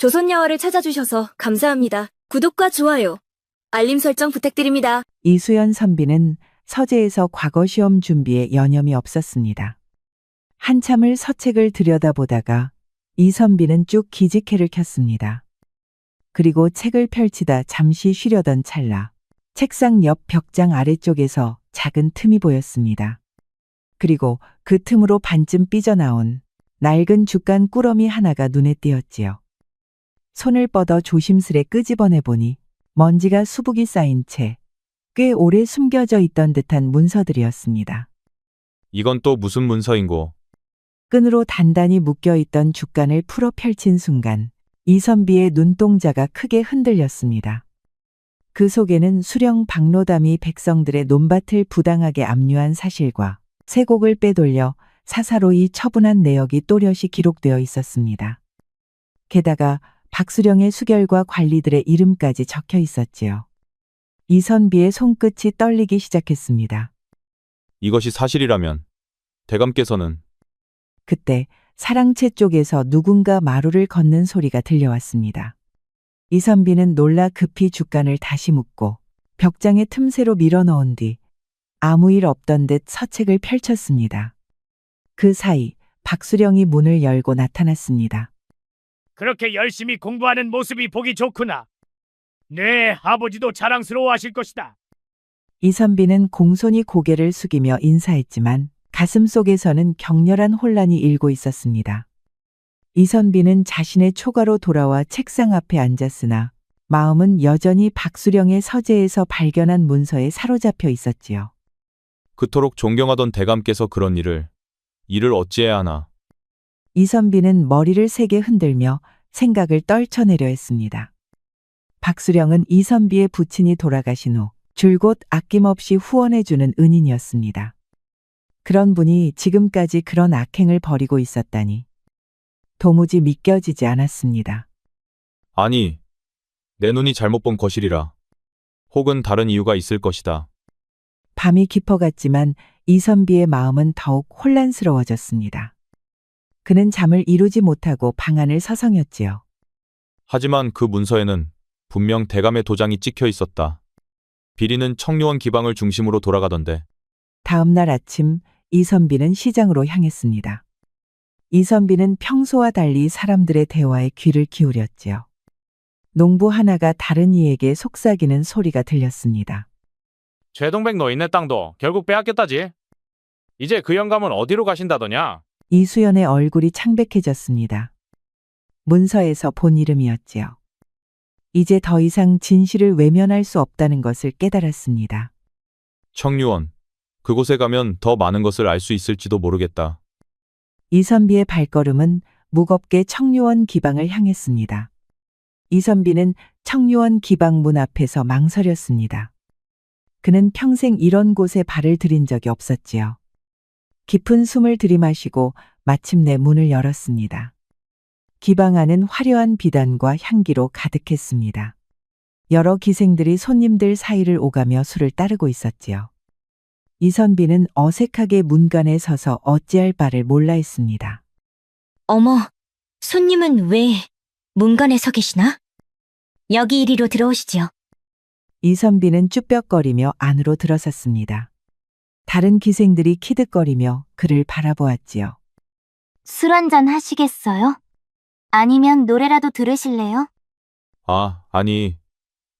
조선야화를 찾아주셔서 감사합니다. 구독과 좋아요, 알림 설정 부탁드립니다. 이수연 선비는 서재에서 과거 시험 준비에 여념이 없었습니다. 한참을 서책을 들여다보다가 이 선비는 쭉 기지개를 켰습니다. 그리고 책을 펼치다 잠시 쉬려던 찰나 책상 옆 벽장 아래쪽에서 작은 틈이 보였습니다. 그리고 그 틈으로 반쯤 삐져나온 낡은 죽간 꾸러미 하나가 눈에 띄었지요. 손을 뻗어 조심스레 끄집어내 보니 먼지가 수북이 쌓인 채 꽤 오래 숨겨져 있던 듯한 문서들이었습니다. 이건 또 무슨 문서인고? 끈으로 단단히 묶여있던 죽간을 풀어 펼친 순간 이선비의 눈동자가 크게 흔들렸습니다. 그 속에는 수령 박노담이 백성들의 논밭을 부당하게 압류한 사실과 세곡을 빼돌려 사사로이 처분한 내역이 또렷이 기록되어 있었습니다. 게다가 박수령의 수결과 관리들의 이름까지 적혀 있었지요. 이선비의 손끝이 떨리기 시작했습니다. 이것이 사실이라면 대감께서는 그때 사랑채 쪽에서 누군가 마루를 걷는 소리가 들려왔습니다. 이선비는 놀라 급히 죽간을 다시 묶고 벽장의 틈새로 밀어넣은 뒤 아무 일 없던 듯 서책을 펼쳤습니다. 그 사이 박수령이 문을 열고 나타났습니다. 그렇게 열심히 공부하는 모습이 보기 좋구나. 네, 아버지도 자랑스러워하실 것이다. 이선비는 공손히 고개를 숙이며 인사했지만 가슴 속에서는 격렬한 혼란이 일고 있었습니다. 이선비는 자신의 초가로 돌아와 책상 앞에 앉았으나 마음은 여전히 박수령의 서재에서 발견한 문서에 사로잡혀 있었지요. 그토록 존경하던 대감께서 그런 일을 어찌해야 하나. 이선비는 머리를 세게 흔들며 생각을 떨쳐내려 했습니다. 박수령은 이선비의 부친이 돌아가신 후 줄곧 아낌없이 후원해주는 은인이었습니다. 그런 분이 지금까지 그런 악행을 벌이고 있었다니 도무지 믿겨지지 않았습니다. 아니, 내 눈이 잘못 본 것이리라. 혹은 다른 이유가 있을 것이다. 밤이 깊어갔지만 이선비의 마음은 더욱 혼란스러워졌습니다. 그는 잠을 이루지 못하고 방안을 서성였지요. 하지만 그 문서에는 분명 대감의 도장이 찍혀 있었다. 비리는 청류원 기방을 중심으로 돌아가던데. 다음 날 아침 이선비는 시장으로 향했습니다. 이선비는 평소와 달리 사람들의 대화에 귀를 기울였지요. 농부 하나가 다른 이에게 속삭이는 소리가 들렸습니다. 최동백 노인네 땅도 결국 빼앗겼다지. 이제 그 영감은 어디로 가신다더냐? 이수연의 얼굴이 창백해졌습니다. 문서에서 본 이름이었지요. 이제 더 이상 진실을 외면할 수 없다는 것을 깨달았습니다. 청류원. 그곳에 가면 더 많은 것을 알 수 있을지도 모르겠다. 이선비의 발걸음은 무겁게 청류원 기방을 향했습니다. 이선비는 청류원 기방 문 앞에서 망설였습니다. 그는 평생 이런 곳에 발을 들인 적이 없었지요. 깊은 숨을 들이마시고 마침내 문을 열었습니다. 기방 안은 화려한 비단과 향기로 가득했습니다. 여러 기생들이 손님들 사이를 오가며 술을 따르고 있었지요. 이선비는 어색하게 문간에 서서 어찌할 바를 몰라 했습니다. 어머, 손님은 왜 문간에 서 계시나? 여기 이리로 들어오시지요. 이선비는 쭈뼛거리며 안으로 들어섰습니다. 다른 기생들이 키득거리며 그를 바라보았지요. 술 한잔 하시겠어요? 아니면 노래라도 들으실래요? 아니,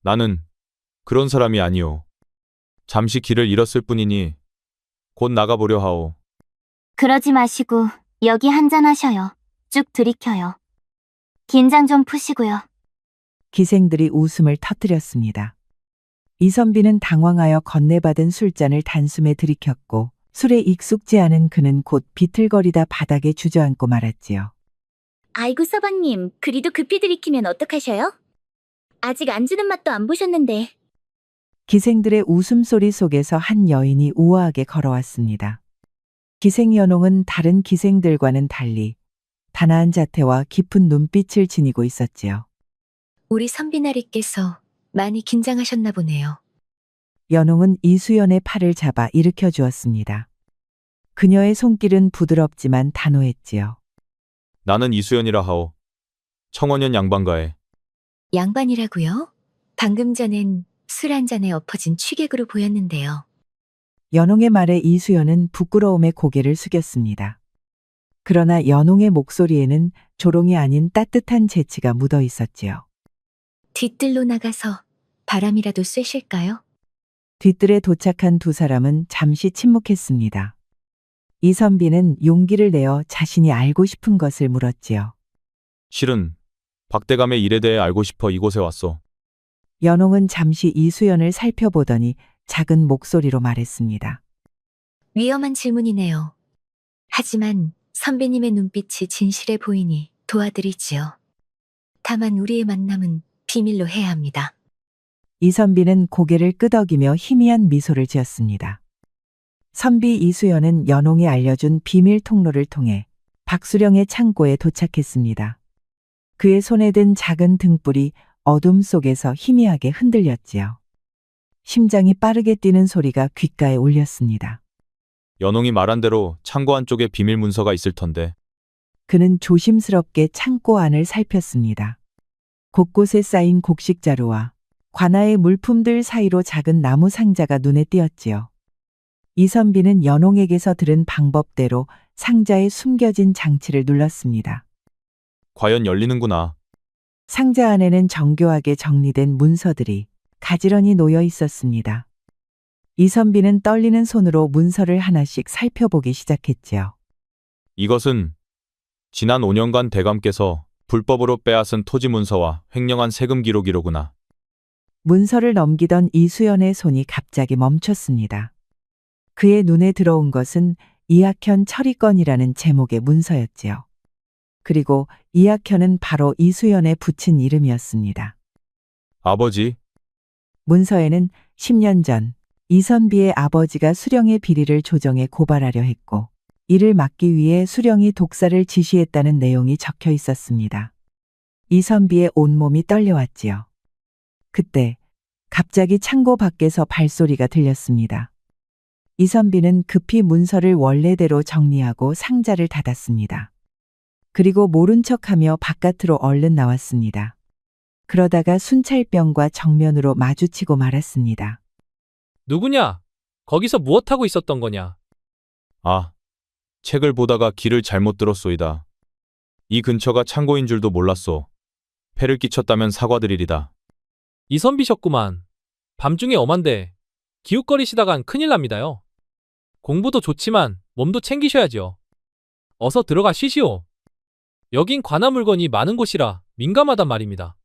나는 그런 사람이 아니오. 잠시 길을 잃었을 뿐이니 곧 나가보려 하오. 그러지 마시고 여기 한잔 하셔요. 쭉 들이켜요. 긴장 좀 푸시고요. 기생들이 웃음을 터뜨렸습니다. 이선비는 당황하여 건네받은 술잔을 단숨에 들이켰고 술에 익숙지 않은 그는 곧 비틀거리다 바닥에 주저앉고 말았지요. 아이고 서방님, 그리도 급히 들이키면 어떡하셔요? 아직 안주는 맛도 안 보셨는데. 기생들의 웃음소리 속에서 한 여인이 우아하게 걸어왔습니다. 기생연홍은 다른 기생들과는 달리 단아한 자태와 깊은 눈빛을 지니고 있었지요. 우리 선비나리께서 많이 긴장하셨나 보네요. 연홍은 이수연의 팔을 잡아 일으켜 주었습니다. 그녀의 손길은 부드럽지만 단호했지요. 나는 이수연이라 하오. 청원년 양반가에 양반이라고요? 방금 전엔 술 한 잔에 엎어진 취객으로 보였는데요. 연홍의 말에 이수연은 부끄러움에 고개를 숙였습니다. 그러나 연홍의 목소리에는 조롱이 아닌 따뜻한 재치가 묻어 있었지요. 뒤뜰로 나가서 바람이라도 쐬실까요? 뒤뜰에 도착한 두 사람은 잠시 침묵했습니다. 이선비는 용기를 내어 자신이 알고 싶은 것을 물었지요. 실은 박대감의 일에 대해 알고 싶어 이곳에 왔소. 연홍은 잠시 이수연을 살펴보더니 작은 목소리로 말했습니다. 위험한 질문이네요. 하지만 선배님의 눈빛이 진실해 보이니 도와드리지요. 다만 우리의 만남은 비밀로 해야 합니다. 이선비는 고개를 끄덕이며 희미한 미소를 지었습니다. 선비 이수연은 연홍이 알려준 비밀 통로를 통해 박수령의 창고에 도착했습니다. 그의 손에 든 작은 등불이 어둠 속에서 희미하게 흔들렸지요. 심장이 빠르게 뛰는 소리가 귓가에 울렸습니다. 연홍이 말한 대로 창고 안쪽에 비밀 문서가 있을 터인데 그는 조심스럽게 창고 안을 살폈습니다. 곳곳에 쌓인 곡식 자루와 관아의 물품들 사이로 작은 나무 상자가 눈에 띄었지요. 이선비는 연홍에게서 들은 방법대로 상자에 숨겨진 장치를 눌렀습니다. 과연 열리는구나. 상자 안에는 정교하게 정리된 문서들이 가지런히 놓여 있었습니다. 이선비는 떨리는 손으로 문서를 하나씩 살펴보기 시작했지요. 이것은 지난 5년간 대감께서 불법으로 빼앗은 토지 문서와 횡령한 세금 기록이로구나. 문서를 넘기던 이수연의 손이 갑자기 멈췄습니다. 그의 눈에 들어온 것은 이학현 처리건이라는 제목의 문서였지요. 그리고 이학현은 바로 이수연의 붙인 이름이었습니다. 아버지, 문서에는 10년 전 이선비의 아버지가 수령의 비리를 조정해 고발하려 했고 이를 막기 위해 수령이 독사를 지시했다는 내용이 적혀 있었습니다. 이선비의 온몸이 떨려왔지요. 그때 갑자기 창고 밖에서 발소리가 들렸습니다. 이선비는 급히 문서를 원래대로 정리하고 상자를 닫았습니다. 그리고 모른 척하며 바깥으로 얼른 나왔습니다. 그러다가 순찰병과 정면으로 마주치고 말았습니다. 누구냐? 거기서 무엇하고 있었던 거냐? 아, 책을 보다가 길을 잘못 들었소이다. 이 근처가 창고인 줄도 몰랐소. 폐를 끼쳤다면 사과드리리다. 이선비셨구만. 밤중에 엄한데 기웃거리시다간 큰일 납니다요. 공부도 좋지만 몸도 챙기셔야죠. 어서 들어가 쉬시오. 여긴 관아 물건이 많은 곳이라 민감하단 말입니다.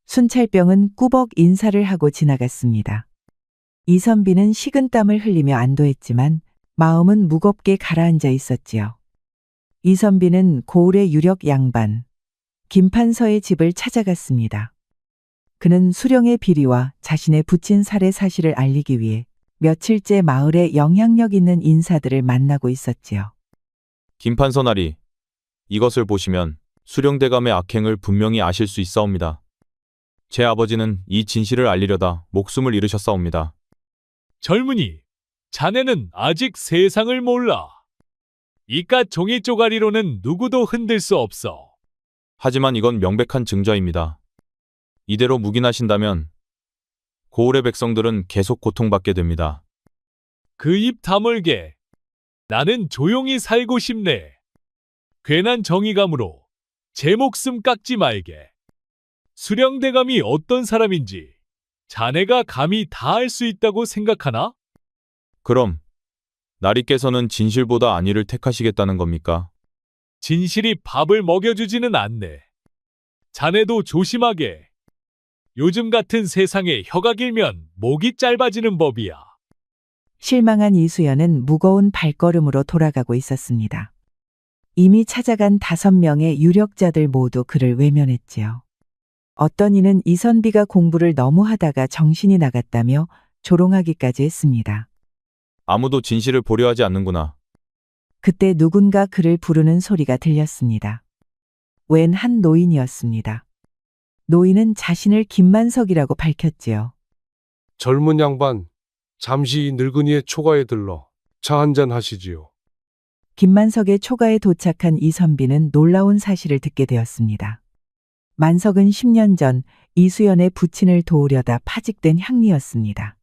순찰병은 꾸벅 인사를 하고 지나갔습니다. 이선비는 식은땀을 흘리며 안도했지만 마음은 무겁게 가라앉아 있었지요. 이선비는 고을의 유력 양반 김판서의 집을 찾아갔습니다. 그는 수령의 비리와 자신의 부친 살해 사실을 알리기 위해 며칠째 마을에 영향력 있는 인사들을 만나고 있었지요. 김판서나리, 이것을 보시면 수령대감의 악행을 분명히 아실 수 있사옵니다. 제 아버지는 이 진실을 알리려다 목숨을 잃으셨사옵니다. 젊은이, 자네는 아직 세상을 몰라. 이깟 종이 쪼가리로는 누구도 흔들 수 없어. 하지만 이건 명백한 증자입니다. 이대로 묵인하신다면 고을의 백성들은 계속 고통받게 됩니다. 그 입 다물게. 나는 조용히 살고 싶네. 괜한 정의감으로 제 목숨 깎지 말게. 수령대감이 어떤 사람인지 자네가 감히 다 알 수 있다고 생각하나? 그럼 나리께서는 진실보다 안위를 택하시겠다는 겁니까? 진실이 밥을 먹여주지는 않네. 자네도 조심하게. 요즘 같은 세상에 혀가 길면 목이 짧아지는 법이야. 실망한 이수연은 무거운 발걸음으로 돌아가고 있었습니다. 이미 찾아간 5명의 유력자들 모두 그를 외면했지요. 어떤 이는 이선비가 공부를 너무 하다가 정신이 나갔다며 조롱하기까지 했습니다. 아무도 진실을 보려 하지 않는구나. 그때 누군가 그를 부르는 소리가 들렸습니다. 웬 한 노인이었습니다. 노인은 자신을 김만석이라고 밝혔지요. 젊은 양반, 잠시 이 늙은이의 초가에 들러 차 한잔 하시지요. 김만석의 초가에 도착한 이선비는 놀라운 사실을 듣게 되었습니다. 만석은 10년 전 이수연의 부친을 도우려다 파직된 향리였습니다.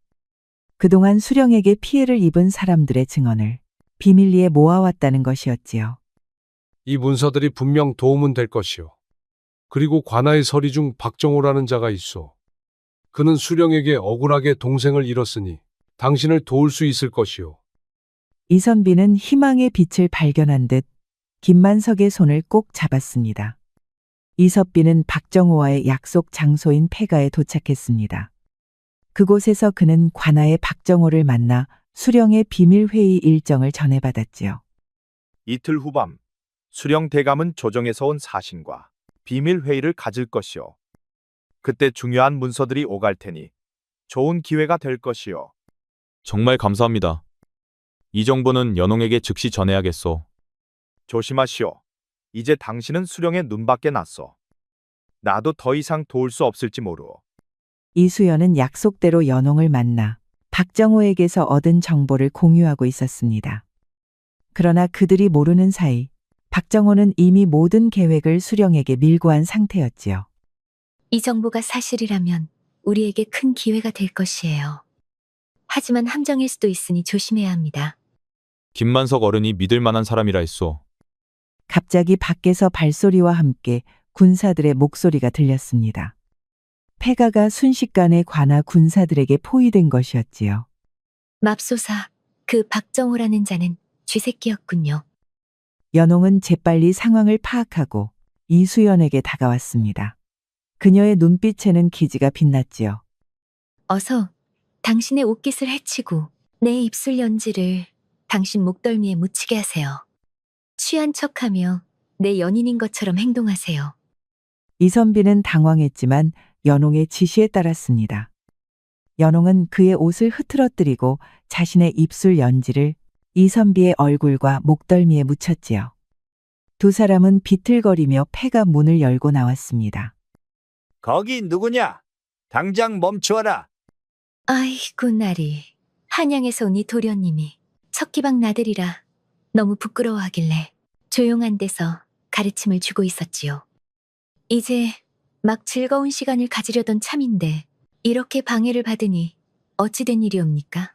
그동안 수령에게 피해를 입은 사람들의 증언을 비밀리에 모아왔다는 것이었지요. 이 문서들이 분명 도움은 될 것이오. 그리고 관아의 서리 중 박정호라는 자가 있어. 그는 수령에게 억울하게 동생을 잃었으니 당신을 도울 수 있을 것이오. 이선비는 희망의 빛을 발견한 듯 김만석의 손을 꼭 잡았습니다. 이섭비는 박정호와의 약속 장소인 폐가에 도착했습니다. 그곳에서 그는 관아의 박정호를 만나 수령의 비밀회의 일정을 전해받았지요. 이틀 후밤 수령 대감은 조정에서 온 사신과 비밀 회의를 가질 것이오. 그때 중요한 문서들이 오갈 테니 좋은 기회가 될 것이오. 정말 감사합니다. 이 정보는 연홍에게 즉시 전해야겠소. 조심하시오. 이제 당신은 수령의 눈밖에 났소. 나도 더 이상 도울 수 없을지 모르오. 이수연은 약속대로 연홍을 만나 박정호에게서 얻은 정보를 공유하고 있었습니다. 그러나 그들이 모르는 사이 박정호는 이미 모든 계획을 수령에게 밀고한 상태였지요. 이 정보가 사실이라면 우리에게 큰 기회가 될 것이에요. 하지만 함정일 수도 있으니 조심해야 합니다. 김만석 어른이 믿을 만한 사람이라 했소. 갑자기 밖에서 발소리와 함께 군사들의 목소리가 들렸습니다. 폐가가 순식간에 관아 군사들에게 포위된 것이었지요. 맙소사, 그 박정호라는 자는 쥐새끼였군요. 연홍은 재빨리 상황을 파악하고 이수연에게 다가왔습니다. 그녀의 눈빛에는 기지가 빛났지요. 어서 당신의 옷깃을 해치고 내 입술 연지를 당신 목덜미에 묻히게 하세요. 취한 척하며 내 연인인 것처럼 행동하세요. 이선비는 당황했지만 연홍의 지시에 따랐습니다. 연홍은 그의 옷을 흐트러뜨리고 자신의 입술 연지를 이선비의 얼굴과 목덜미에 묻혔지요. 두 사람은 비틀거리며 폐가 문을 열고 나왔습니다. 거기 누구냐? 당장 멈추어라. 아이고 나리, 한양에서 온 이 도련님이 척기방 나들이라 너무 부끄러워하길래 조용한 데서 가르침을 주고 있었지요. 이제 막 즐거운 시간을 가지려던 참인데 이렇게 방해를 받으니 어찌 된 일이옵니까?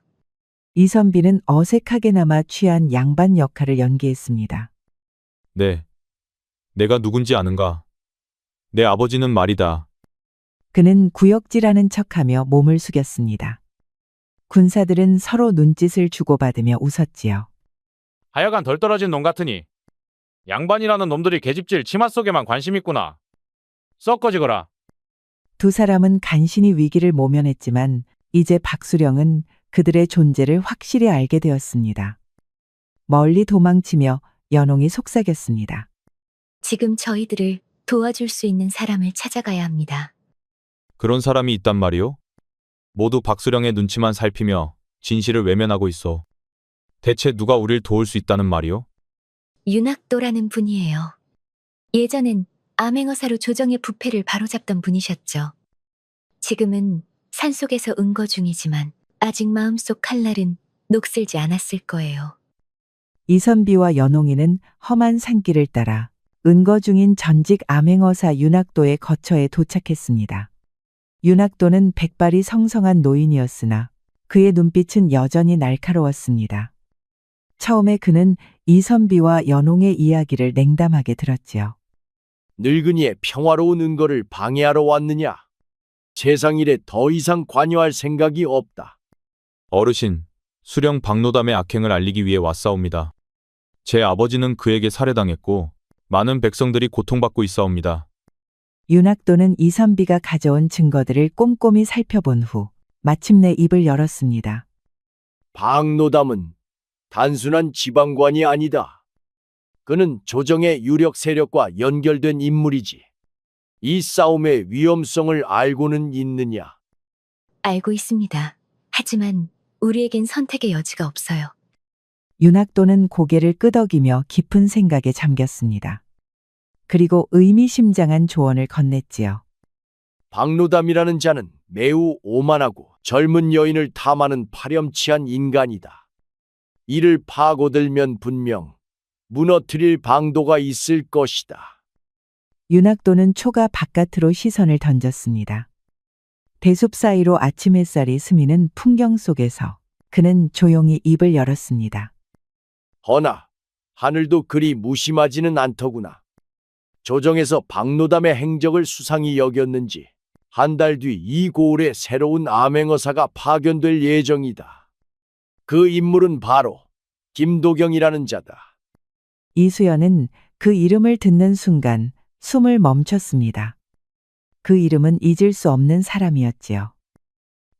이선비는 어색하게나마 취한 양반 역할을 연기했습니다. 네. 내가 누군지 아는가? 내 아버지는 말이다. 그는 구역질하는 척하며 몸을 숙였습니다. 군사들은 서로 눈짓을 주고받으며 웃었지요. 하여간 덜 떨어진 놈 같으니 양반이라는 놈들이 계집질 치마 속에만 관심 있구나. 썩거지거라. 두 사람은 간신히 위기를 모면했지만 이제 박수령은 그들의 존재를 확실히 알게 되었습니다. 멀리 도망치며 연홍이 속삭였습니다. 지금 저희들을 도와줄 수 있는 사람을 찾아가야 합니다. 그런 사람이 있단 말이오? 모두 박수령의 눈치만 살피며 진실을 외면하고 있어. 대체 누가 우릴 도울 수 있다는 말이오? 윤학도라는 분이에요. 예전엔 암행어사로 조정의 부패를 바로잡던 분이셨죠. 지금은 산속에서 은거 중이지만 아직 마음속 칼날은 녹슬지 않았을 거예요. 이선비와 연홍이는 험한 산길을 따라 은거 중인 전직 암행어사 윤학도의 거처에 도착했습니다. 윤학도는 백발이 성성한 노인이었으나 그의 눈빛은 여전히 날카로웠습니다. 처음에 그는 이선비와 연홍의 이야기를 냉담하게 들었지요. 늙은이의 평화로운 은거를 방해하러 왔느냐? 세상 일에 더 이상 관여할 생각이 없다. 어르신, 수령 박노담의 악행을 알리기 위해 왔사옵니다. 제 아버지는 그에게 살해당했고 많은 백성들이 고통받고 있사옵니다. 윤학도는 이선비가 가져온 증거들을 꼼꼼히 살펴본 후 마침내 입을 열었습니다. 박노담은 단순한 지방관이 아니다. 그는 조정의 유력 세력과 연결된 인물이지. 이 싸움의 위험성을 알고는 있느냐? 알고 있습니다. 하지만 우리에겐 선택의 여지가 없어요. 윤학도는 고개를 끄덕이며 깊은 생각에 잠겼습니다. 그리고 의미심장한 조언을 건넸지요. 박노담이라는 자는 매우 오만하고 젊은 여인을 탐하는 파렴치한 인간이다. 이를 파고들면 분명 무너뜨릴 방도가 있을 것이다. 윤학도는 초가 바깥으로 시선을 던졌습니다. 대숲 사이로 아침 햇살이 스미는 풍경 속에서 그는 조용히 입을 열었습니다. 허나 하늘도 그리 무심하지는 않더구나. 조정에서 박노담의 행적을 수상히 여겼는지 한 달 뒤 이 고을에 새로운 암행어사가 파견될 예정이다. 그 인물은 바로 김도경이라는 자다. 이수연은 그 이름을 듣는 순간 숨을 멈췄습니다. 그 이름은 잊을 수 없는 사람이었지요.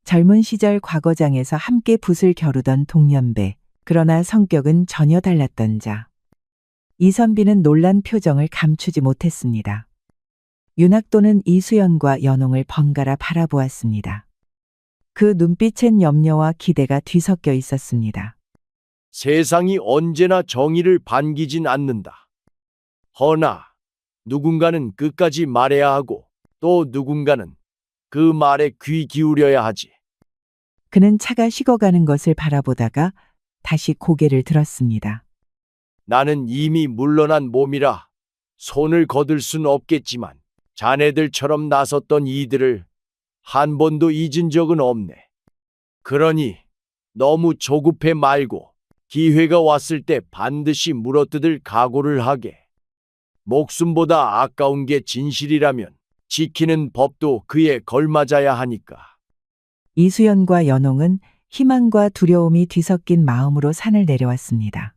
젊은 시절 과거장에서 함께 붓을 겨루던 동년배, 그러나 성격은 전혀 달랐던 자. 이선비는 놀란 표정을 감추지 못했습니다. 윤학도는 이수연과 연홍을 번갈아 바라보았습니다. 그 눈빛엔 염려와 기대가 뒤섞여 있었습니다. 세상이 언제나 정의를 반기진 않는다. 허나 누군가는 끝까지 말해야 하고 또 누군가는 그 말에 귀 기울여야 하지. 그는 차가 식어가는 것을 바라보다가 다시 고개를 들었습니다. 나는 이미 물러난 몸이라 손을 거둘 순 없겠지만 자네들처럼 나섰던 이들을 한 번도 잊은 적은 없네. 그러니 너무 조급해 말고 기회가 왔을 때 반드시 물어뜯을 각오를 하게. 목숨보다 아까운 게 진실이라면 지키는 법도 그에 걸맞아야 하니까. 이수연과 연홍은 희망과 두려움이 뒤섞인 마음으로 산을 내려왔습니다.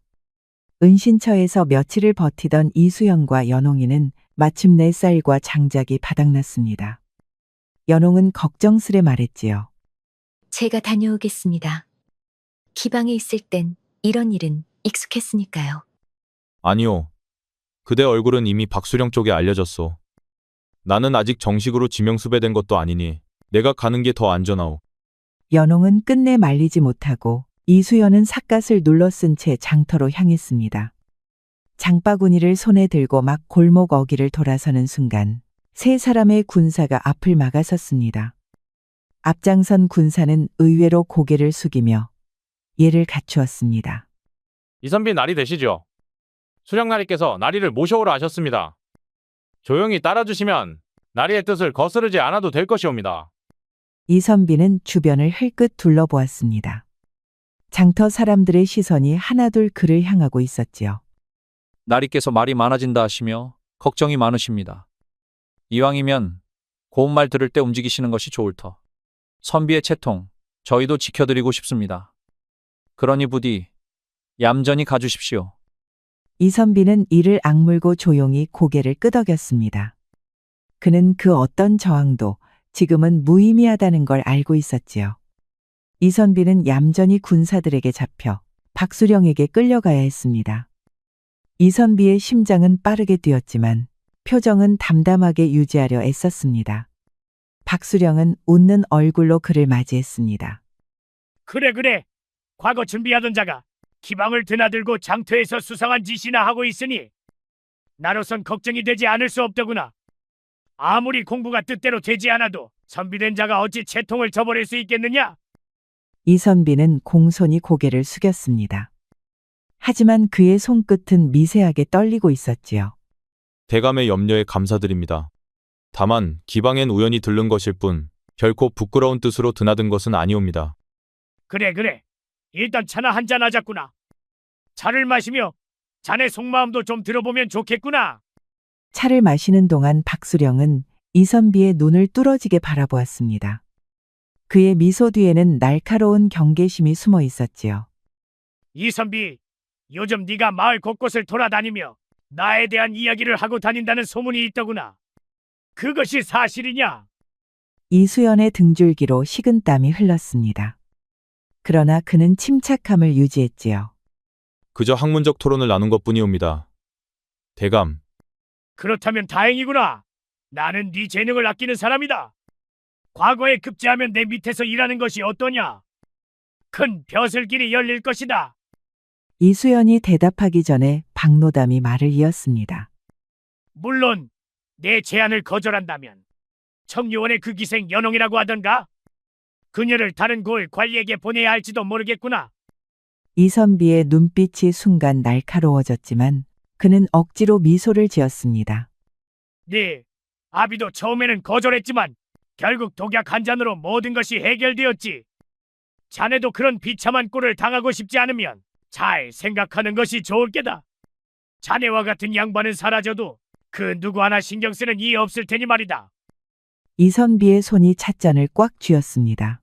은신처에서 며칠을 버티던 이수연과 연홍이는 마침내 쌀과 장작이 바닥났습니다. 연홍은 걱정스레 말했지요. 제가 다녀오겠습니다. 기방에 있을 땐 이런 일은 익숙했으니까요. 아니요. 그대 얼굴은 이미 박수령 쪽에 알려졌소. 나는 아직 정식으로 지명수배된 것도 아니니 내가 가는 게 더 안전하오. 연홍은 끝내 말리지 못하고 이수연은 삿갓을 눌러 쓴 채 장터로 향했습니다. 장바구니를 손에 들고 막 골목 어귀를 돌아서는 순간 세 사람의 군사가 앞을 막아섰습니다. 앞장선 군사는 의외로 고개를 숙이며 예를 갖추었습니다. 이선비 나리 되시죠? 수령나리께서 나리를 모셔오라 하셨습니다. 조용히 따라주시면 나리의 뜻을 거스르지 않아도 될 것이옵니다. 이선비는 주변을 흘끗 둘러보았습니다. 장터 사람들의 시선이 하나둘 그를 향하고 있었지요. 나리께서 말이 많아진다 하시며 걱정이 많으십니다. 이왕이면 고운 말 들을 때 움직이시는 것이 좋을 터. 선비의 채통, 저희도 지켜드리고 싶습니다. 그러니 부디 얌전히 가주십시오. 이선비는 이를 악물고 조용히 고개를 끄덕였습니다. 그는 그 어떤 저항도 지금은 무의미하다는 걸 알고 있었지요. 이선비는 얌전히 군사들에게 잡혀 박수령에게 끌려가야 했습니다. 이선비의 심장은 빠르게 뛰었지만 표정은 담담하게 유지하려 애썼습니다. 박수령은 웃는 얼굴로 그를 맞이했습니다. 그래. 과거 준비하던 자가 기방을 드나들고 장터에서 수상한 짓이나 하고 있으니 나로선 걱정이 되지 않을 수 없더구나. 아무리 공부가 뜻대로 되지 않아도 선비된 자가 어찌 채통을 저버릴 수 있겠느냐? 이선비는 공손히 고개를 숙였습니다. 하지만 그의 손끝은 미세하게 떨리고 있었지요. 대감의 염려에 감사드립니다. 다만 기방엔 우연히 들른 것일 뿐 결코 부끄러운 뜻으로 드나든 것은 아니옵니다. 그래. 일단 차나 한잔 하자꾸나. 차를 마시며 자네 속마음도 좀 들어보면 좋겠구나. 차를 마시는 동안 박수령은 이선비의 눈을 뚫어지게 바라보았습니다. 그의 미소 뒤에는 날카로운 경계심이 숨어 있었지요. 이선비, 요즘 네가 마을 곳곳을 돌아다니며 나에 대한 이야기를 하고 다닌다는 소문이 있더구나. 그것이 사실이냐? 이수연의 등줄기로 식은땀이 흘렀습니다. 그러나 그는 침착함을 유지했지요. 그저 학문적 토론을 나눈 것뿐이옵니다. 대감, 그렇다면 다행이구나. 나는 네 재능을 아끼는 사람이다. 과거에 급제하면 내 밑에서 일하는 것이 어떠냐? 큰 벼슬길이 열릴 것이다. 이수연이 대답하기 전에 박노담이 말을 이었습니다. 물론 내 제안을 거절한다면 청유원의 그 기생 연홍이라고 하던가? 그녀를 다른 고을 관리에게 보내야 할지도 모르겠구나. 이선비의 눈빛이 순간 날카로워졌지만 그는 억지로 미소를 지었습니다. 네, 아비도 처음에는 거절했지만 결국 독약 한 잔으로 모든 것이 해결되었지. 자네도 그런 비참한 꼴을 당하고 싶지 않으면 잘 생각하는 것이 좋을 게다. 자네와 같은 양반은 사라져도 그 누구 하나 신경 쓰는 이 없을 테니 말이다. 이선비의 손이 찻잔을 꽉 쥐었습니다.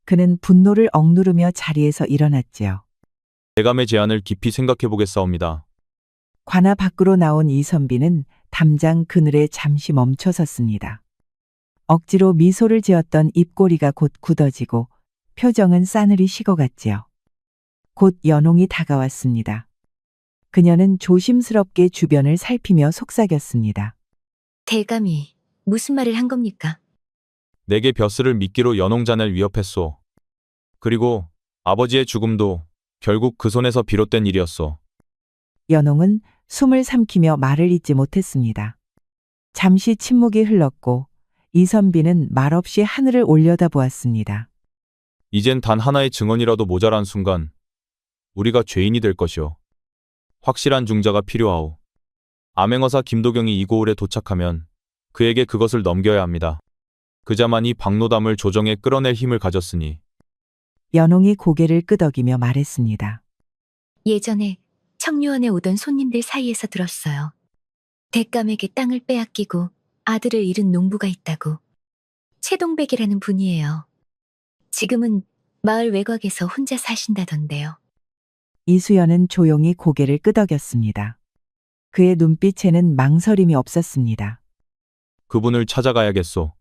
그는 분노를 억누르며 자리에서 일어났지요. 대감의 제안을 깊이 생각해 보겠사옵니다. 관아 밖으로 나온 이선비는 담장 그늘에 잠시 멈춰 섰습니다. 억지로 미소를 지었던 입꼬리가 곧 굳어지고 표정은 싸늘히 식어갔지요. 곧 연홍이 다가왔습니다. 그녀는 조심스럽게 주변을 살피며 속삭였습니다. 대감이 무슨 말을 한 겁니까? 내게 벼슬을 미끼로 연홍잔을 위협했소. 그리고 아버지의 죽음도 결국 그 손에서 비롯된 일이었소. 연홍은 숨을 삼키며 말을 잇지 못했습니다. 잠시 침묵이 흘렀고 이선비는 말없이 하늘을 올려다보았습니다. 이젠 단 하나의 증언이라도 모자란 순간 우리가 죄인이 될 것이오. 확실한 중자가 필요하오. 암행어사 김도경이 이 고을에 도착하면 그에게 그것을 넘겨야 합니다. 그자만이 박노담을 조정에 끌어낼 힘을 가졌으니. 연홍이 고개를 끄덕이며 말했습니다. 예전에 청류원에 오던 손님들 사이에서 들었어요. 대감에게 땅을 빼앗기고 아들을 잃은 농부가 있다고. 최동백이라는 분이에요. 지금은 마을 외곽에서 혼자 사신다던데요. 이수연은 조용히 고개를 끄덕였습니다. 그의 눈빛에는 망설임이 없었습니다. 그분을 찾아가야겠소.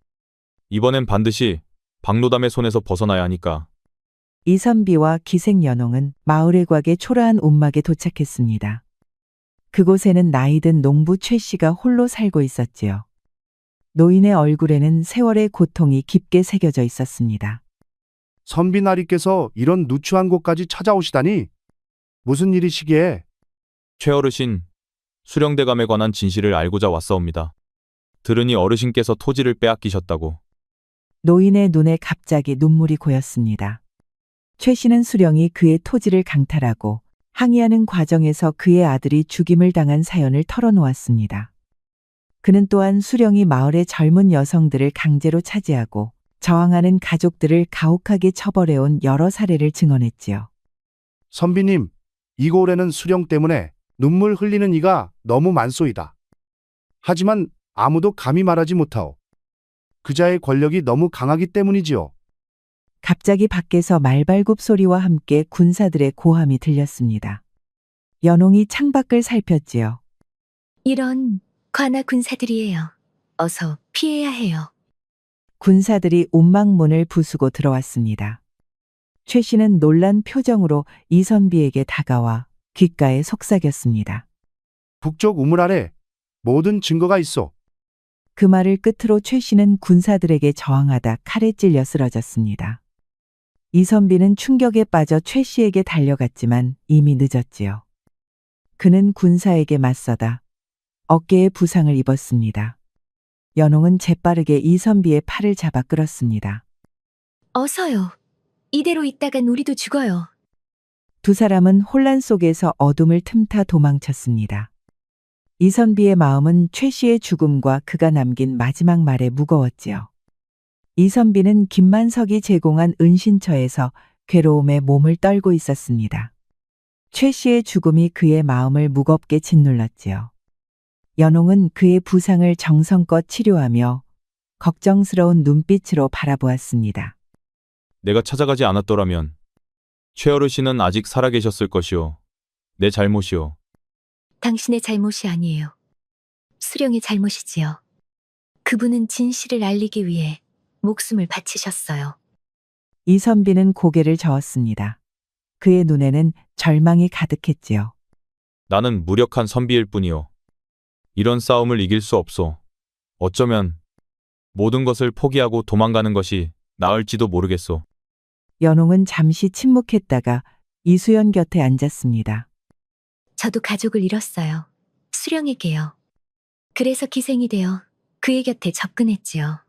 이번엔 반드시 박노담의 손에서 벗어나야 하니까. 이선비와 기생연홍은 마을 외곽의 초라한 움막에 도착했습니다. 그곳에는 나이든 농부 최 씨가 홀로 살고 있었지요. 노인의 얼굴에는 세월의 고통이 깊게 새겨져 있었습니다. 선비나리께서 이런 누추한 곳까지 찾아오시다니 무슨 일이시기에? 최어르신, 수령대감에 관한 진실을 알고자 왔사옵니다. 들으니 어르신께서 토지를 빼앗기셨다고. 노인의 눈에 갑자기 눈물이 고였습니다. 최 씨는 수령이 그의 토지를 강탈하고 항의하는 과정에서 그의 아들이 죽임을 당한 사연을 털어놓았습니다. 그는 또한 수령이 마을의 젊은 여성들을 강제로 차지하고 저항하는 가족들을 가혹하게 처벌해온 여러 사례를 증언했지요. 선비님, 이 고을에는 수령 때문에 눈물 흘리는 이가 너무 많소이다. 하지만 아무도 감히 말하지 못하오. 그자의 권력이 너무 강하기 때문이지요. 갑자기 밖에서 말발굽 소리와 함께 군사들의 고함이 들렸습니다. 연홍이 창밖을 살폈지요. 이런 관아 군사들이에요. 어서 피해야 해요. 군사들이 움막문을 부수고 들어왔습니다. 최 씨는 놀란 표정으로 이선비에게 다가와 귓가에 속삭였습니다. 북쪽 우물 아래 모든 증거가 있어. 그 말을 끝으로 최 씨는 군사들에게 저항하다 칼에 찔려 쓰러졌습니다. 이선비는 충격에 빠져 최 씨에게 달려갔지만 이미 늦었지요. 그는 군사에게 맞서다 어깨에 부상을 입었습니다. 연홍은 재빠르게 이선비의 팔을 잡아 끌었습니다. 어서요. 이대로 있다간 우리도 죽어요. 두 사람은 혼란 속에서 어둠을 틈타 도망쳤습니다. 이선비의 마음은 최 씨의 죽음과 그가 남긴 마지막 말에 무거웠지요. 이선비는 김만석이 제공한 은신처에서 괴로움에 몸을 떨고 있었습니다. 최 씨의 죽음이 그의 마음을 무겁게 짓눌렀지요. 연홍은 그의 부상을 정성껏 치료하며 걱정스러운 눈빛으로 바라보았습니다. 내가 찾아가지 않았더라면 최어르신은 아직 살아계셨을 것이오. 내 잘못이오. 당신의 잘못이 아니에요. 수령의 잘못이지요. 그분은 진실을 알리기 위해 목숨을 바치셨어요. 이선비는 고개를 저었습니다. 그의 눈에는 절망이 가득했지요. 나는 무력한 선비일 뿐이오. 이런 싸움을 이길 수 없소. 어쩌면 모든 것을 포기하고 도망가는 것이 나을지도 모르겠소. 연홍은 잠시 침묵했다가 이수연 곁에 앉았습니다. 저도 가족을 잃었어요. 수령에게요. 그래서 기생이 되어 그의 곁에 접근했지요.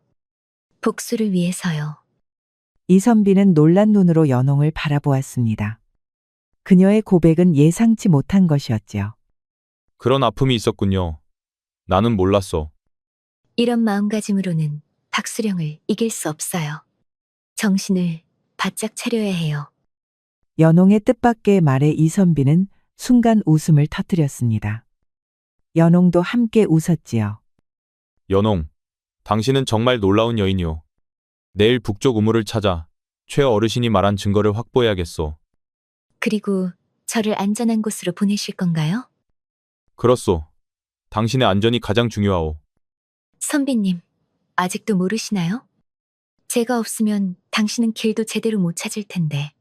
복수를 위해서요. 이선비는 놀란 눈으로 연홍을 바라보았습니다. 그녀의 고백은 예상치 못한 것이었지요. 그런 아픔이 있었군요. 나는 몰랐소. 이런 마음가짐으로는 박수령을 이길 수 없어요. 정신을 바짝 차려야 해요. 연홍의 뜻밖의 말에 이선비는 순간 웃음을 터뜨렸습니다. 연홍도 함께 웃었지요. 연홍, 당신은 정말 놀라운 여인이오. 내일 북쪽 우물을 찾아 최 어르신이 말한 증거를 확보해야겠소. 그리고 저를 안전한 곳으로 보내실 건가요? 그렇소. 당신의 안전이 가장 중요하오. 선비님, 아직도 모르시나요? 제가 없으면 당신은 길도 제대로 못 찾을 텐데.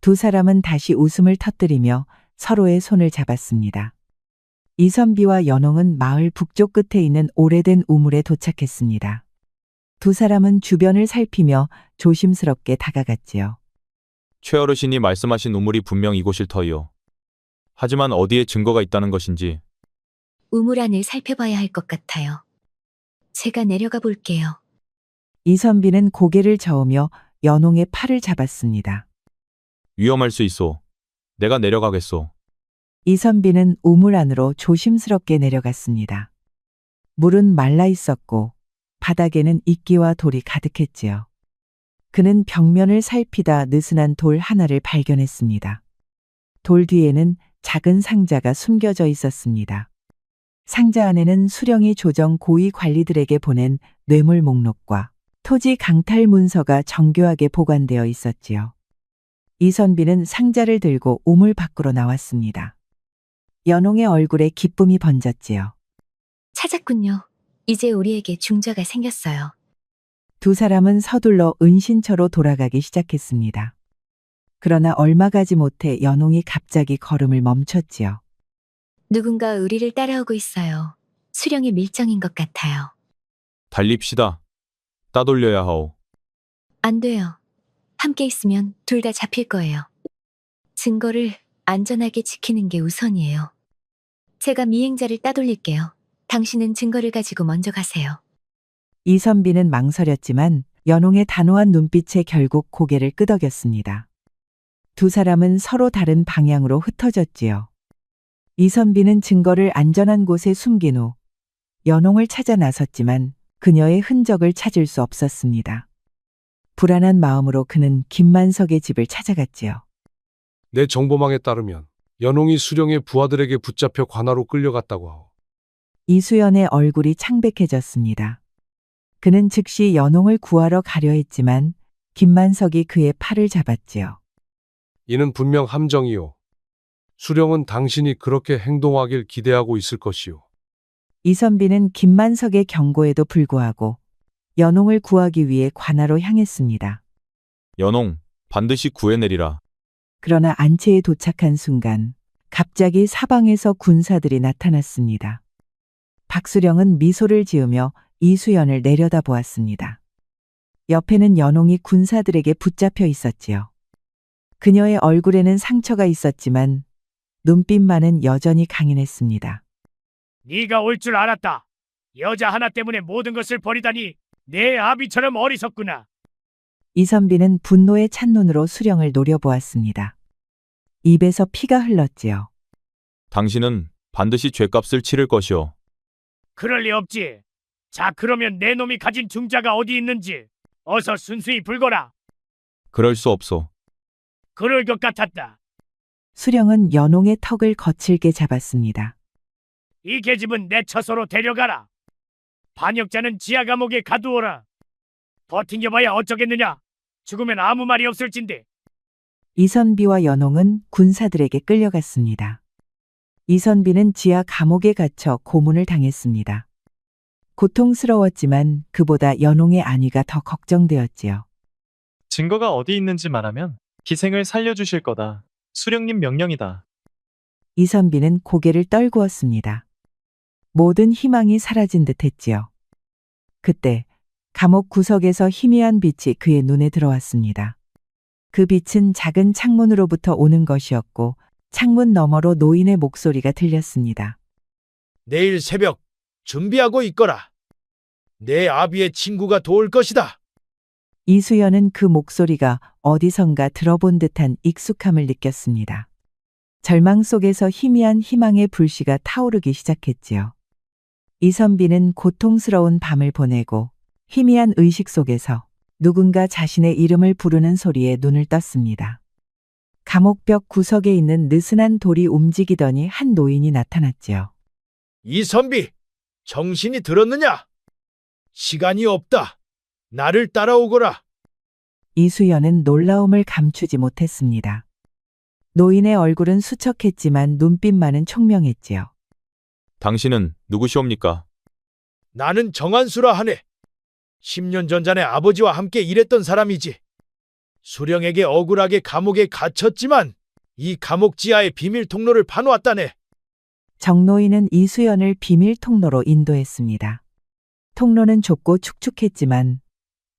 두 사람은 다시 웃음을 터뜨리며 서로의 손을 잡았습니다. 이선비와 연홍은 마을 북쪽 끝에 있는 오래된 우물에 도착했습니다. 두 사람은 주변을 살피며 조심스럽게 다가갔지요. 최 어르신이 말씀하신 우물이 분명 이곳일 터이오. 하지만 어디에 증거가 있다는 것인지. 우물 안을 살펴봐야 할 것 같아요. 제가 내려가 볼게요. 이선비는 고개를 저으며 연홍의 팔을 잡았습니다. 위험할 수 있소. 내가 내려가겠소. 이선비는 우물 안으로 조심스럽게 내려갔습니다. 물은 말라 있었고 바닥에는 이끼와 돌이 가득했지요. 그는 벽면을 살피다 느슨한 돌 하나를 발견했습니다. 돌 뒤에는 작은 상자가 숨겨져 있었습니다. 상자 안에는 수령이 조정 고위 관리들에게 보낸 뇌물 목록과 토지 강탈 문서가 정교하게 보관되어 있었지요. 이선비는 상자를 들고 우물 밖으로 나왔습니다. 연홍의 얼굴에 기쁨이 번졌지요. 찾았군요. 이제 우리에게 중저가 생겼어요. 두 사람은 서둘러 은신처로 돌아가기 시작했습니다. 그러나 얼마 가지 못해 연홍이 갑자기 걸음을 멈췄지요. 누군가 우리를 따라오고 있어요. 수령의 밀정인 것 같아요. 달립시다. 따돌려야 하오. 안 돼요. 함께 있으면 둘 다 잡힐 거예요. 증거를 안전하게 지키는 게 우선이에요. 제가 미행자를 따돌릴게요. 당신은 증거를 가지고 먼저 가세요. 이선비는 망설였지만 연홍의 단호한 눈빛에 결국 고개를 끄덕였습니다. 두 사람은 서로 다른 방향으로 흩어졌지요. 이선비는 증거를 안전한 곳에 숨긴 후 연홍을 찾아 나섰지만 그녀의 흔적을 찾을 수 없었습니다. 불안한 마음으로 그는 김만석의 집을 찾아갔지요. 내 정보망에 따르면 연홍이 수령의 부하들에게 붙잡혀 관하로 끌려갔다고 하오. 이수연의 얼굴이 창백해졌습니다. 그는 즉시 연홍을 구하러 가려 했지만 김만석이 그의 팔을 잡았지요. 이는 분명 함정이오. 수령은 당신이 그렇게 행동하길 기대하고 있을 것이오. 이선비는 김만석의 경고에도 불구하고 연홍을 구하기 위해 관하로 향했습니다. 연홍, 반드시 구해내리라. 그러나 안채에 도착한 순간 갑자기 사방에서 군사들이 나타났습니다. 박수령은 미소를 지으며 이수연을 내려다보았습니다. 옆에는 연홍이 군사들에게 붙잡혀 있었지요. 그녀의 얼굴에는 상처가 있었지만 눈빛만은 여전히 강인했습니다. 네가 올 줄 알았다. 여자 하나 때문에 모든 것을 버리다니 내 아비처럼 어리석구나. 이선비는 분노에 찬 눈으로 수령을 노려보았습니다. 입에서 피가 흘렀지요. 당신은 반드시 죗값을 치를 것이오. 그럴 리 없지. 자, 그러면 내 놈이 가진 중자가 어디 있는지 어서 순수히 불거라. 그럴 수 없소. 그럴 것 같았다. 수령은 연홍의 턱을 거칠게 잡았습니다. 이 계집은 내 처소로 데려가라. 반역자는 지하 감옥에 가두어라. 버팅겨봐야 어쩌겠느냐. 죽으면 아무 말이 없을진데. 이선비와 연홍은 군사들에게 끌려갔습니다. 이선비는 지하 감옥에 갇혀 고문을 당했습니다. 고통스러웠지만 그보다 연홍의 안위가 더 걱정되었지요. 증거가 어디 있는지 말하면 기생을 살려주실 거다. 수령님 명령이다. 이선비는 고개를 떨구었습니다. 모든 희망이 사라진 듯 했지요. 그때 감옥 구석에서 희미한 빛이 그의 눈에 들어왔습니다. 그 빛은 작은 창문으로부터 오는 것이었고 창문 너머로 노인의 목소리가 들렸습니다. 내일 새벽 준비하고 있거라. 내 아비의 친구가 도울 것이다. 이수연은 그 목소리가 어디선가 들어본 듯한 익숙함을 느꼈습니다. 절망 속에서 희미한 희망의 불씨가 타오르기 시작했지요. 이선비는 고통스러운 밤을 보내고 희미한 의식 속에서 누군가 자신의 이름을 부르는 소리에 눈을 떴습니다. 감옥벽 구석에 있는 느슨한 돌이 움직이더니 한 노인이 나타났지요. 이선비, 정신이 들었느냐? 시간이 없다. 나를 따라오거라. 이수연은 놀라움을 감추지 못했습니다. 노인의 얼굴은 수척했지만 눈빛만은 총명했지요. 당신은 누구시옵니까? 나는 정한수라 하네. 10년 전에 아버지와 함께 일했던 사람이지. 수령에게 억울하게 감옥에 갇혔지만 이 감옥 지하의 비밀 통로를 파놓았다네. 정노인은 이수연을 비밀 통로로 인도했습니다. 통로는 좁고 축축했지만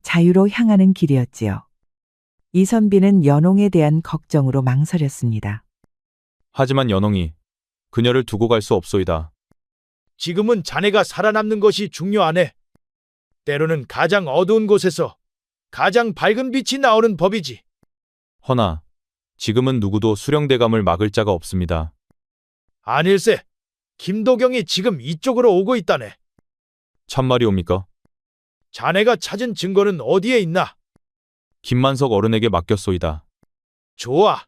자유로 향하는 길이었지요. 이선비는 연홍에 대한 걱정으로 망설였습니다. 하지만 연홍이 그녀를 두고 갈 수 없소이다. 지금은 자네가 살아남는 것이 중요하네. 때로는 가장 어두운 곳에서 가장 밝은 빛이 나오는 법이지. 허나 지금은 누구도 수령대감을 막을 자가 없습니다. 아닐세. 김도경이 지금 이쪽으로 오고 있다네. 참말이옵니까? 자네가 찾은 증거는 어디에 있나? 김만석 어른에게 맡겼소이다. 좋아.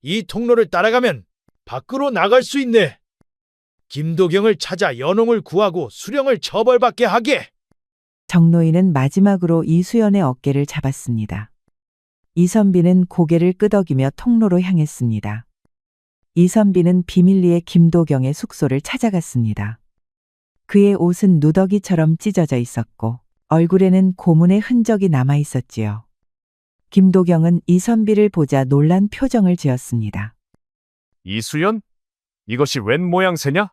이 통로를 따라가면 밖으로 나갈 수 있네. 김도경을 찾아 연홍을 구하고 수령을 처벌받게 하게. 정노인은 마지막으로 이수연의 어깨를 잡았습니다. 이선비는 고개를 끄덕이며 통로로 향했습니다. 이선비는 비밀리에 김도경의 숙소를 찾아갔습니다. 그의 옷은 누더기처럼 찢어져 있었고 얼굴에는 고문의 흔적이 남아 있었지요. 김도경은 이선비를 보자 놀란 표정을 지었습니다. 이수연? 이것이 웬 모양새냐?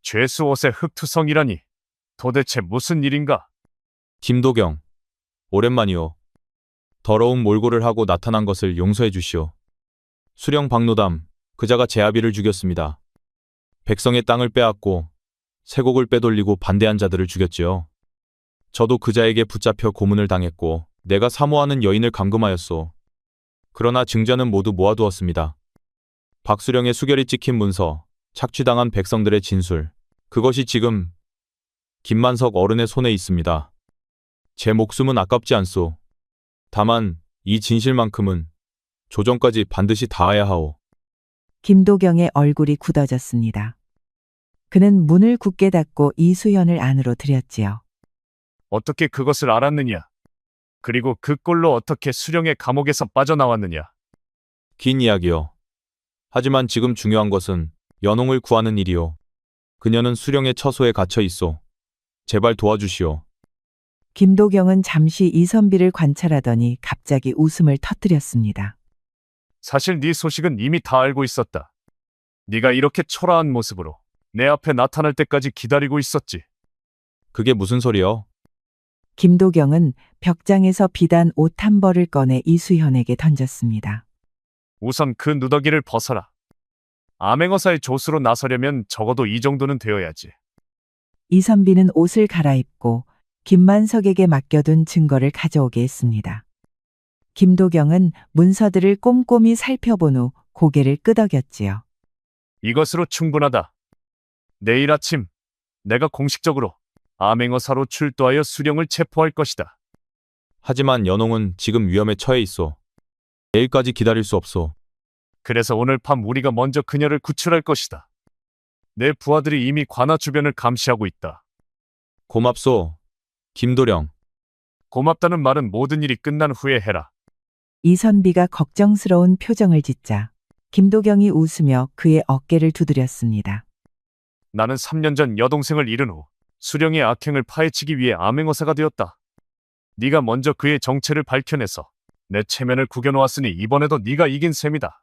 죄수 옷에 흑투성이라니. 도대체 무슨 일인가? 김도경, 오랜만이오. 더러운 몰골을 하고 나타난 것을 용서해 주시오. 수령 박노담, 그자가 제 아비를 죽였습니다. 백성의 땅을 빼앗고 세곡을 빼돌리고 반대한 자들을 죽였지요. 저도 그자에게 붙잡혀 고문을 당했고 내가 사모하는 여인을 감금하였소. 그러나 증자는 모두 모아두었습니다. 박수령의 수결이 찍힌 문서, 착취당한 백성들의 진술, 그것이 지금 김만석 어른의 손에 있습니다. 제 목숨은 아깝지 않소. 다만 이 진실만큼은 조정까지 반드시 닿아야 하오. 김도경의 얼굴이 굳어졌습니다. 그는 문을 굳게 닫고 이수연을 안으로 들였지요. 어떻게 그것을 알았느냐? 그리고 그 꼴로 어떻게 수령의 감옥에서 빠져나왔느냐? 긴 이야기요. 하지만 지금 중요한 것은 연홍을 구하는 일이오. 그녀는 수령의 처소에 갇혀 있소. 제발 도와주시오. 김도경은 잠시 이선비를 관찰하더니 갑자기 웃음을 터뜨렸습니다. 사실 네 소식은 이미 다 알고 있었다. 네가 이렇게 초라한 모습으로 내 앞에 나타날 때까지 기다리고 있었지. 그게 무슨 소리요? 김도경은 벽장에서 비단 옷 한 벌을 꺼내 이수연에게 던졌습니다. 우선 그 누더기를 벗어라. 암행어사의 조수로 나서려면 적어도 이 정도는 되어야지. 이선비는 옷을 갈아입고 김만석에게 맡겨둔 증거를 가져오게 했습니다. 김도경은 문서들을 꼼꼼히 살펴본 후 고개를 끄덕였지요. 이것으로 충분하다. 내일 아침 내가 공식적으로 암행어사로 출두하여 수령을 체포할 것이다. 하지만 연홍은 지금 위험에 처해 있소. 내일까지 기다릴 수 없소. 그래서 오늘 밤 우리가 먼저 그녀를 구출할 것이다. 내 부하들이 이미 관아 주변을 감시하고 있다. 고맙소. 김도령. 고맙다는 말은 모든 일이 끝난 후에 해라. 이선비가 걱정스러운 표정을 짓자 김도경이 웃으며 그의 어깨를 두드렸습니다. 나는 3년 전 여동생을 잃은 후 수령의 악행을 파헤치기 위해 암행어사가 되었다. 네가 먼저 그의 정체를 밝혀내서 내 체면을 구겨놓았으니 이번에도 네가 이긴 셈이다.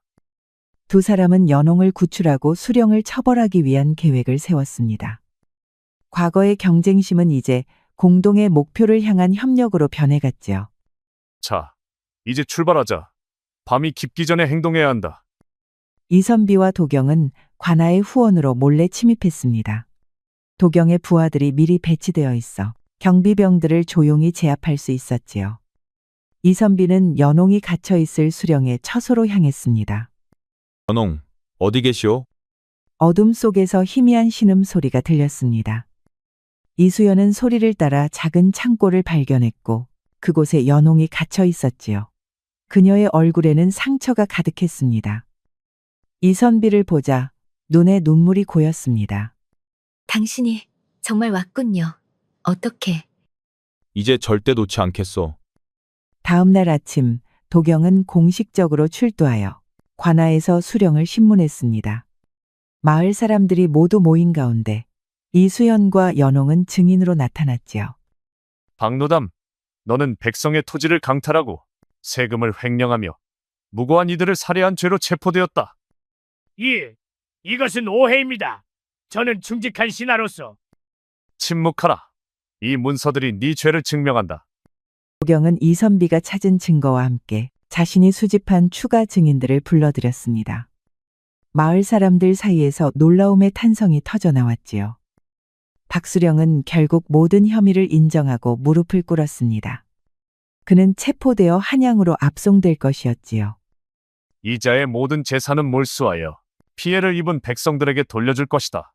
두 사람은 연홍을 구출하고 수령을 처벌하기 위한 계획을 세웠습니다. 과거의 경쟁심은 이제 공동의 목표를 향한 협력으로 변해갔지요. 자, 이제 출발하자. 밤이 깊기 전에 행동해야 한다. 이선비와 도경은 관아의 후원으로 몰래 침입했습니다. 도경의 부하들이 미리 배치되어 있어 경비병들을 조용히 제압할 수 있었지요. 이선비는 연홍이 갇혀 있을 수령의 처소로 향했습니다. 연홍, 어디 계시오? 어둠 속에서 희미한 신음 소리가 들렸습니다. 이수연은 소리를 따라 작은 창고를 발견했고 그곳에 연홍이 갇혀 있었지요. 그녀의 얼굴에는 상처가 가득했습니다. 이선비를 보자 눈에 눈물이 고였습니다. 당신이 정말 왔군요. 어떻게? 이제 절대 놓지 않겠소. 다음 날 아침 도경은 공식적으로 출두하여 관아에서 수령을 신문했습니다. 마을 사람들이 모두 모인 가운데 이수연과 연홍은 증인으로 나타났지요. 박노담, 너는 백성의 토지를 강탈하고 세금을 횡령하며 무고한 이들을 살해한 죄로 체포되었다. 이것은 오해입니다. 저는 충직한 신하로서 침묵하라. 이 문서들이 네 죄를 증명한다. 도경은 이선비가 찾은 증거와 함께 자신이 수집한 추가 증인들을 불러들였습니다. 마을 사람들 사이에서 놀라움의 탄성이 터져 나왔지요. 박수령은 결국 모든 혐의를 인정하고 무릎을 꿇었습니다. 그는 체포되어 한양으로 압송될 것이었지요. 이자의 모든 재산은 몰수하여 피해를 입은 백성들에게 돌려줄 것이다.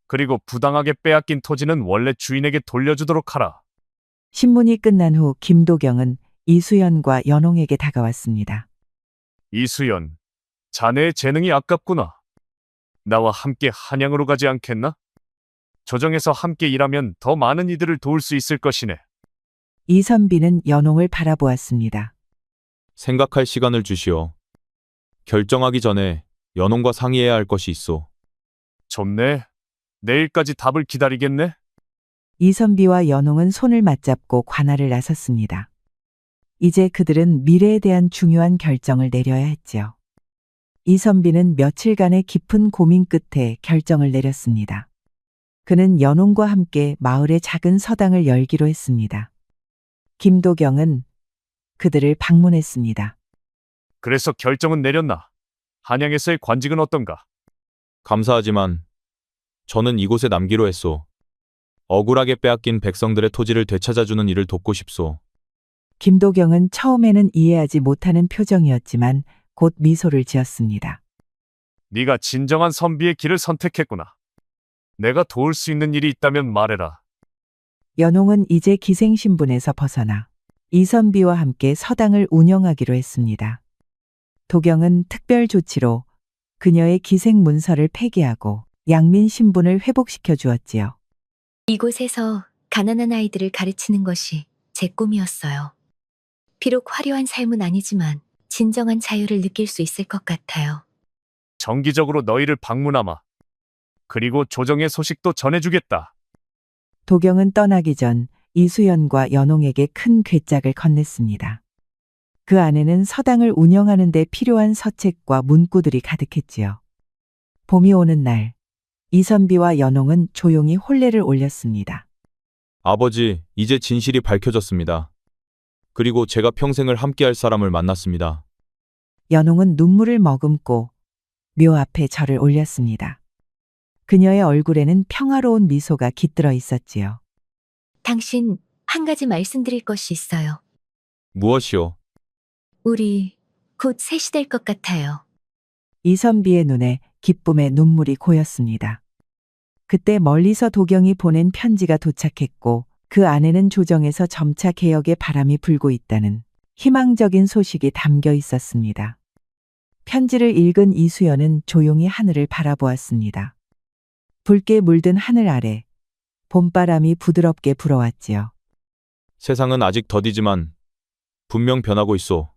그리고 부당하게 빼앗긴 토지는 원래 주인에게 돌려주도록 하라. 신문이 끝난 후 김도경은 이수연과 연홍에게 다가왔습니다. 이수연, 자네의 재능이 아깝구나. 나와 함께 한양으로 가지 않겠나? 조정에서 함께 일하면 더 많은 이들을 도울 수 있을 것이네. 이선비는 연홍을 바라보았습니다. 생각할 시간을 주시오. 결정하기 전에 연홍과 상의해야 할 것이 있어. 좋네. 내일까지 답을 기다리겠네. 이선비와 연홍은 손을 맞잡고 관할을 나섰습니다. 이제 그들은 미래에 대한 중요한 결정을 내려야 했지요. 이선비는 며칠간의 깊은 고민 끝에 결정을 내렸습니다. 그는 연홍과 함께 마을의 작은 서당을 열기로 했습니다. 김도경은 그들을 방문했습니다. 그래서 결정은 내렸나? 한양에서의 관직은 어떤가? 감사하지만 저는 이곳에 남기로 했소. 억울하게 빼앗긴 백성들의 토지를 되찾아주는 일을 돕고 싶소. 김도경은 처음에는 이해하지 못하는 표정이었지만 곧 미소를 지었습니다. 네가 진정한 선비의 길을 선택했구나. 내가 도울 수 있는 일이 있다면 말해라. 연홍은 이제 기생신분에서 벗어나 이선비와 함께 서당을 운영하기로 했습니다. 도경은 특별 조치로 그녀의 기생 문서를 폐기하고 양민 신분을 회복시켜 주었지요. 이곳에서 가난한 아이들을 가르치는 것이 제 꿈이었어요. 비록 화려한 삶은 아니지만 진정한 자유를 느낄 수 있을 것 같아요. 정기적으로 너희를 방문하마. 그리고 조정의 소식도 전해주겠다. 도경은 떠나기 전 이수연과 연홍에게 큰 괴짝을 건넸습니다. 그 안에는 서당을 운영하는 데 필요한 서책과 문구들이 가득했지요. 봄이 오는 날, 이선비와 연홍은 조용히 혼례를 올렸습니다. 아버지, 이제 진실이 밝혀졌습니다. 그리고 제가 평생을 함께할 사람을 만났습니다. 연홍은 눈물을 머금고 묘 앞에 절을 올렸습니다. 그녀의 얼굴에는 평화로운 미소가 깃들어 있었지요. 당신, 한 가지 말씀드릴 것이 있어요. 무엇이요? 우리 곧 셋이 될 것 같아요. 이선비의 눈에 기쁨의 눈물이 고였습니다. 그때 멀리서 도경이 보낸 편지가 도착했고 그 안에는 조정에서 점차 개혁의 바람이 불고 있다는 희망적인 소식이 담겨 있었습니다. 편지를 읽은 이수연은 조용히 하늘을 바라보았습니다. 붉게 물든 하늘 아래 봄바람이 부드럽게 불어왔지요. 세상은 아직 더디지만 분명 변하고 있소.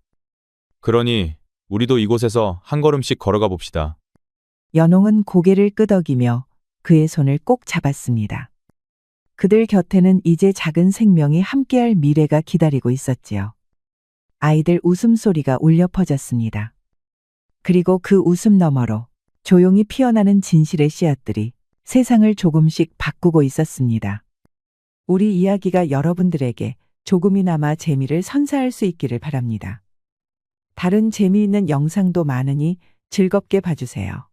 그러니 우리도 이곳에서 한 걸음씩 걸어가 봅시다. 연홍은 고개를 끄덕이며 그의 손을 꼭 잡았습니다. 그들 곁에는 이제 작은 생명이 함께할 미래가 기다리고 있었지요. 아이들 웃음소리가 울려 퍼졌습니다. 그리고 그 웃음 너머로 조용히 피어나는 진실의 씨앗들이 세상을 조금씩 바꾸고 있었습니다. 우리 이야기가 여러분들에게 조금이나마 재미를 선사할 수 있기를 바랍니다. 다른 재미있는 영상도 많으니 즐겁게 봐주세요.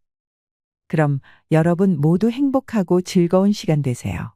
그럼 여러분 모두 행복하고 즐거운 시간 되세요.